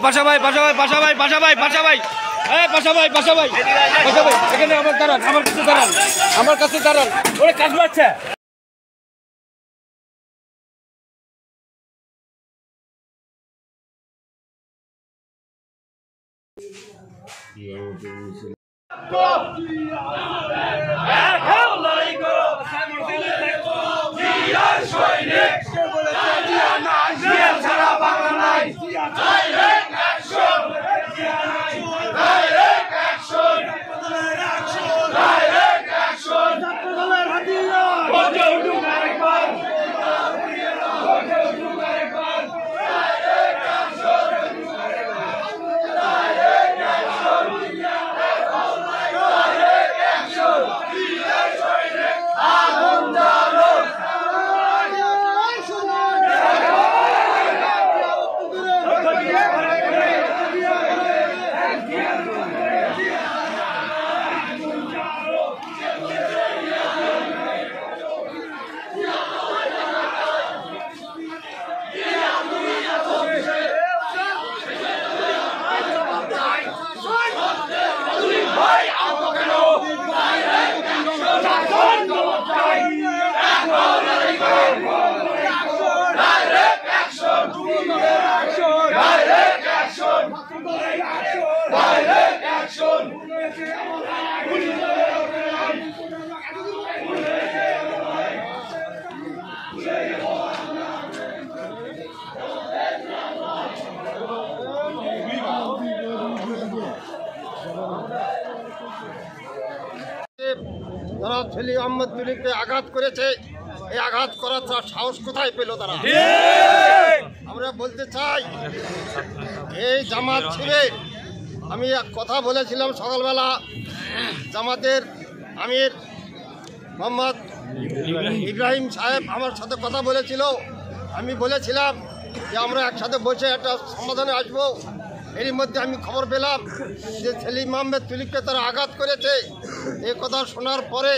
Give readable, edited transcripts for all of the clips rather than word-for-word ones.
পাশা ভাই এখানে আমার দাঁড়ান, আমার কাছে দাঁড়ান ওরে কাজ বাড়ছে। যারা ছেলে আহমদ তুলিকে আঘাত করেছে, এই আঘাত করার সাহস কোথায় পেল তারা? আমরা বলতে চাই এই জামাত শিবির, আমি এক কথা বলেছিলাম সকালবেলা, জামাতের আমির মোহাম্মদ ইব্রাহিম সাহেব আমার সাথে কথা বলেছিল। আমি বলেছিলাম যে আমরা একসাথে বসে একটা সমাধানে আসবো। এরই মধ্যে আমি খবর পেলাম যে সেলিম আহমেদ তুলিককে তারা আঘাত করেছে। এই কথা শোনার পরে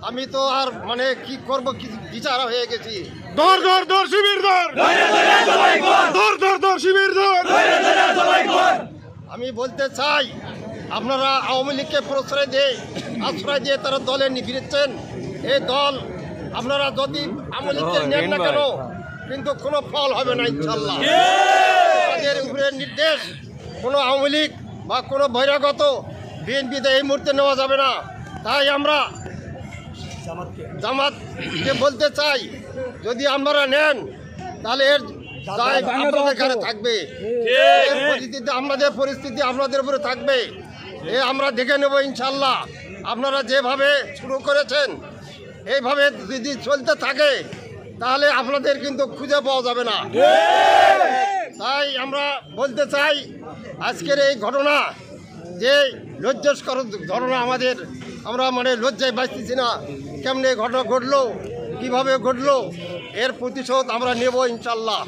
আমি তো আর মানে কি করব, কি বিচার হয়ে গেছি। আমি বলতে চাই আপনারা আওয়ামী লীগকে আশ্রয় দিয়ে তারা দলে নিভিড়েছেন। এই দল আপনারা যদি আওয়ামী লীগকে নেন না কেন, কিন্তু কোনো ফল হবে না ইনশাল্লাহ। তাদের উপরে নির্দেশ কোনো আওয়ামী লীগ বা কোনো বহিরাগত বিএনপিতে এই মুহূর্তে নেওয়া যাবে না। তাই আমরা জামাতকে বলতে চাই, যদি আপনারা নেন তাহলে এর দায় আপনাদের ঘরে থাকবে, আমাদের পরিস্থিতি আপনাদের উপরে থাকবে। আমরা দেখে নেব ইনশাল্লাহ। আপনারা যেভাবে শুরু করেছেন এইভাবে যদি চলতে থাকে তাহলে আপনাদের কিন্তু খুঁজে পাওয়া যাবে না। তাই আমরা বলতে চাই আজকের এই ঘটনা যে লজ্জাস্কর ঘটনা, আমাদের আমরা মানে লজ্জায় বাঁচতেছি না। কেমনে ঘটনা ঘটলো, কিভাবে ঘটলো, এর প্রতিশোধ আমরা নেব ইনশাল্লাহ।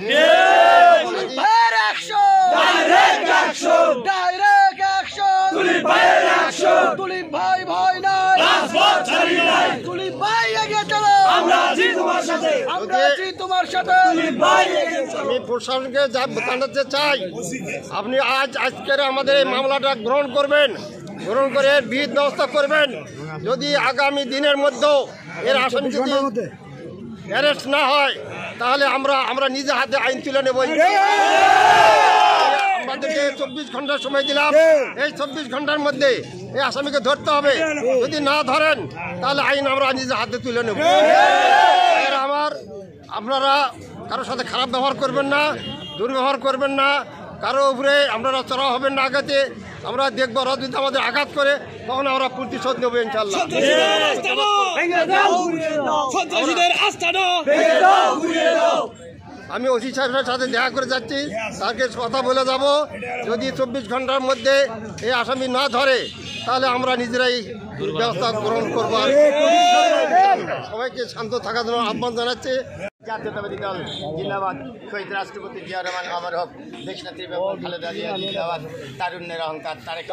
আমি প্রশাসনকে জানাতে চাই, আপনি আজকের আমাদের এই মামলাটা গ্রহণ করবেন, গ্রহণ করে এর বিহিত ব্যবস্থা করবেন। যদি আগামী দিনের মধ্যেও এর আসামি যদি অ্যারেস্ট না হয় তাহলে আমরা নিজে হাতে আইন তুলে নেব। আমাদেরকে 24 ঘন্টার সময় দিলাম, এই 24 ঘন্টার মধ্যে এই আসামিকে ধরতে হবে। যদি না ধরেন তাহলে আইন আমরা নিজে হাতে তুলে নেব। আপনারা কারোর সাথে খারাপ ব্যবহার করবেন না, দুর্ব্যবহার করবেন না, কারো উপরে আপনারা চড়া হবেন না। আঘাতে আমরা দেখবো, ওরা যদি আমাদের আঘাত করে তখন আমরা প্রতিশোধ নেবো ইনশাল্লাহ। আমি ওসি সাহেবের সাথে দেখা করে যাচ্ছি, তাকে কথা বলে যাব। যদি 24 ঘন্টার মধ্যে এই আসামি না ধরে তাহলে আমরা নিজেরাই ব্যবস্থা গ্রহণ করবার সবাইকে শান্ত থাকার জন্য আহ্বান জানাচ্ছে। জাতীয়তাবাদী দল জিন্দাবাদ। শহীদ রাষ্ট্রপতি জিয়া রহমান আমার হক, দেশনেত্রী বেগম খালেদা জিয়া জিন্দাবাদ। তারুণ্যের অহংকার তারেক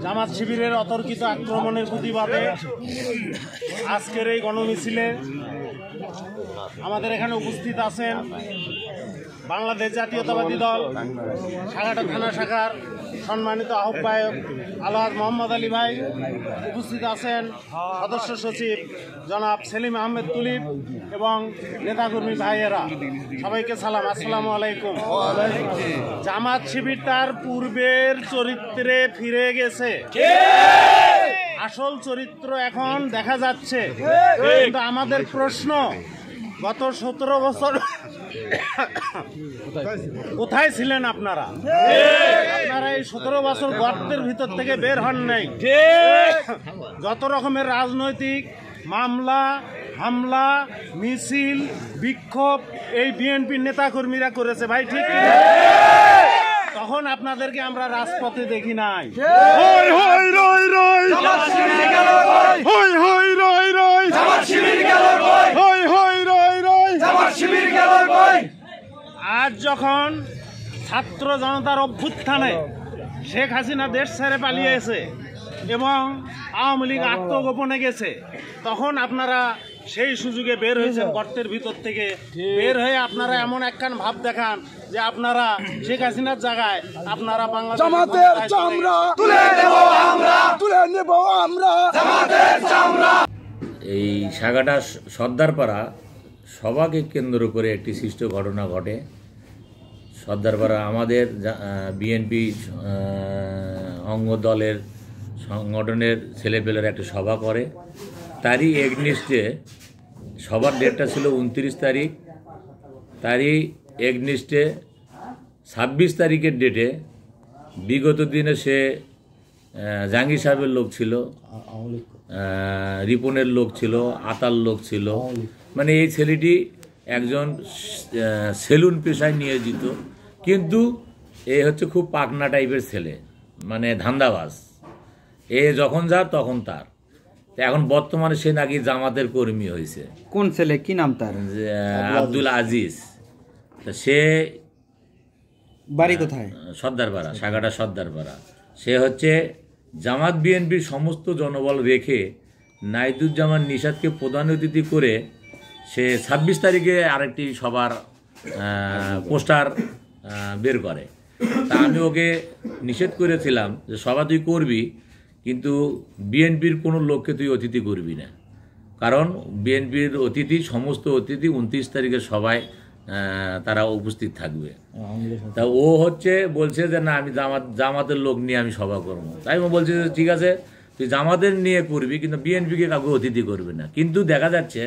জামাত শিবিরের অতর্কিত আক্রমণের প্রতিবাদে আজকের এই গণমিছিলে আমাদের এখানে উপস্থিত আছেন বাংলাদেশ জাতীয়তাবাদী দল সাগাটা থানা শাখার সম্মানিত আহ্বায়ক আলহাজ মোহাম্মদ আলী ভাই, উপস্থিত আছেন সদস্য সচিব জনাব সেলিম আহমেদ তুলিপ এবং নেতাকর্মী ভাইয়েরা। সবাইকে সালাম, আসসালামু আলাইকুম। জামাত শিবির তার পূর্বের চরিত্রে ফিরে গেছে, আসল চরিত্র এখন দেখা যাচ্ছে। কিন্তু আমাদের প্রশ্ন, গত 17 বছর কোথায় ছিলেন আপনারা? আপনারা এই 17 বছর গর্তের ভিতর থেকে বের হন নাই। যত রকমের রাজনৈতিক মামলা, হামলা, মিছিল, বিক্ষোভ এই বিএনপির নেতাকর্মীরা করেছে ভাই, ঠিক না? তখন আপনাদেরকে আমরা রাজপথে দেখি নাই। আজ যখন ছাত্র জনতার অভ্যুত্থানে শেখ হাসিনা দেশ ছেড়ে পালিয়েছে এবং আওয়ামী লীগ আত্মগোপনে গেছে, তখন আপনারা সেই সুযোগে বের হয়েছেন গর্তের ভিতর থেকে। বের হয়ে আপনারা এমন একখান ভাব দেখান যে আপনারা শেখ হাসিনার জায়গায় আপনারা বাংলাদেশ এই সাগাটা সর্দারপাড়া সভাকে কেন্দ্র করে একটি সৃষ্ট ঘটনা ঘটে। সর্দারপাড়া আমাদের বিএনপি অঙ্গ দলের সংগঠনের ছেলেপেলের একটা সভা করে। তারই এগনিস্টে সবার ডেটটা ছিল 29 তারিখ। তারই এগনিস্টে 26 তারিখের ডেটে বিগত দিনে সে জাহাঙ্গীর সাহেবের লোক ছিল, রিপনের লোক ছিল, আতার লোক ছিল। মানে এই ছেলেটি একজন সেলুন পেশায় নিয়োজিত, কিন্তু এ হচ্ছে খুব পাকনা টাইপের ছেলে, মানে ধান্দাবাজ। এ যখন যার তখন তার। এখন বর্তমানে সে নাকি জামাতের কর্মী হয়েছে। কোন ছেলে, কি নাম তার? আব্দুল আজিজ। সে বাড়ি কোথায়? সর্দারপাড়া, সাগাটা সর্দারপাড়া। সে হচ্ছে জামাত বিএনপির সমস্ত জনবল রেখে নাইদুজ্জামান নিশাদকে প্রধান অতিথি করে সে 26 তারিখে আরেকটি সবার পোস্টার বের করে। তা আমি ওকে নিষেধ করেছিলাম যে সভা তুই করবি, কিন্তু বিএনপির কোনো লোককে তুই অতিথি করবি না, কারণ বিএনপির অতিথি সমস্ত অতিথি 29 তারিখের সভায় তারা উপস্থিত থাকবে। তা ও হচ্ছে বলছে যে না, আমি জামাতের লোক নিয়ে আমি সভা করবো। তাই ও বলছে যে ঠিক আছে, তুই জামাতের নিয়ে করবি, কিন্তু বিএনপিকে কাউকে অতিথি করবে না। কিন্তু দেখা যাচ্ছে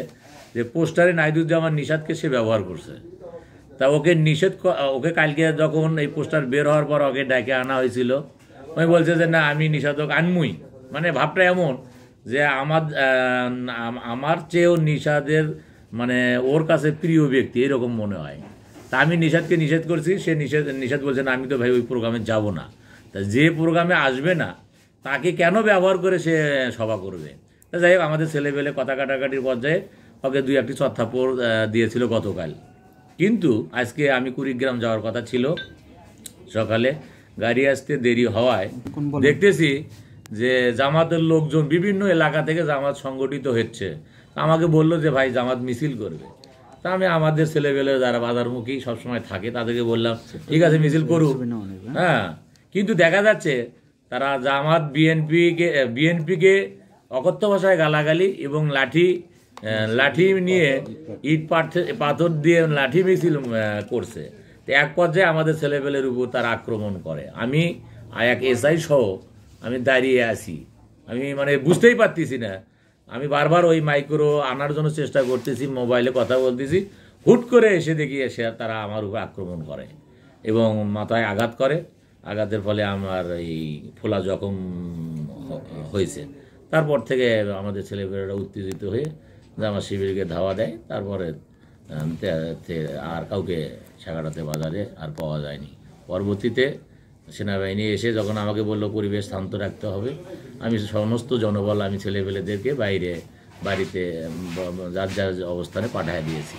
যে পোস্টারে নাইদুজ্জামান নিশাদকে সে ব্যবহার করছে। তা ওকে কালকে যখন এই পোস্টার বের হওয়ার পর ওকে ডাকে আনা হয়েছিল, ওই বলছে যে না, আমি নিশাদক আনমুই। মানে ভাবটা এমন যে আমার চেয়েও নিশাদের মানে ওর কাছে প্রিয় ব্যক্তি এরকম মনে হয়। তা আমি নিশাদকে নিষেধ করছি, সে নিষাদ বলছে না, আমি তো ভাই ওই প্রোগ্রামে যাব না। তা যে প্রোগ্রামে আসবে না তাকে কেন ব্যবহার করে সে সভা করবে? তা যাই হোক, আমাদের ছেলেবেলে কথা কাটাকাটির পর্যায়ে ওকে 2-1টি চত্থাপড় দিয়েছিল গতকাল। কিন্তু আজকে আমি কুড়িগ্রাম যাওয়ার কথা ছিল, সকালে গাড়ি আসতে দেরি হওয়ায় দেখতেছি যে জামাতের লোকজন বিভিন্ন এলাকা থেকে জামাত সংগঠিত হচ্ছে। আমাকে বললো যে ভাই জামাত মিছিল করবে। তা আমি আমাদের ছেলেবেলে যারা বাজারমুখী সবসময় থাকে তাদেরকে বললাম ঠিক আছে মিছিল করুক। হ্যাঁ, কিন্তু দেখা যাচ্ছে তারা জামাত বিএনপিকে অকথ্য ভাষায় গালাগালি এবং লাঠি নিয়ে ইট পাথর দিয়ে লাঠি মিছিল করছে। তো এক পর্যায়ে আমাদের ছেলেপেলের উপর তার আক্রমণ করে। আমি এক এসআই সহ আমি দাঁড়িয়ে আছি, আমি মানে বুঝতেই পারতেছি না। আমি বারবার ওই মাইক্রো আনার জন্য চেষ্টা করতেছি, মোবাইলে কথা বলতেছি, হুট করে এসে দেখি তারা আমার উপর আক্রমণ করে এবং মাথায় আঘাত করে। আঘাতের ফলে আমার এই ফোলা জখম হয়েছে। তারপর থেকে আমাদের ছেলেপেলেরা উত্তেজিত হয়ে জামাত শিবিরকে ধাওয়া দেয়। তারপরে আর কাউকে সাগাটাতে বাজারে আর পাওয়া যায়নি। পরবর্তীতে সেনাবাহিনী এসে যখন আমাকে বললো পরিবেশ শান্ত রাখতে হবে, আমি সমস্ত জনবল আমি ছেলেপেলেদেরকে বাড়িতে যার যার অবস্থানে পাঠিয়ে দিয়েছি।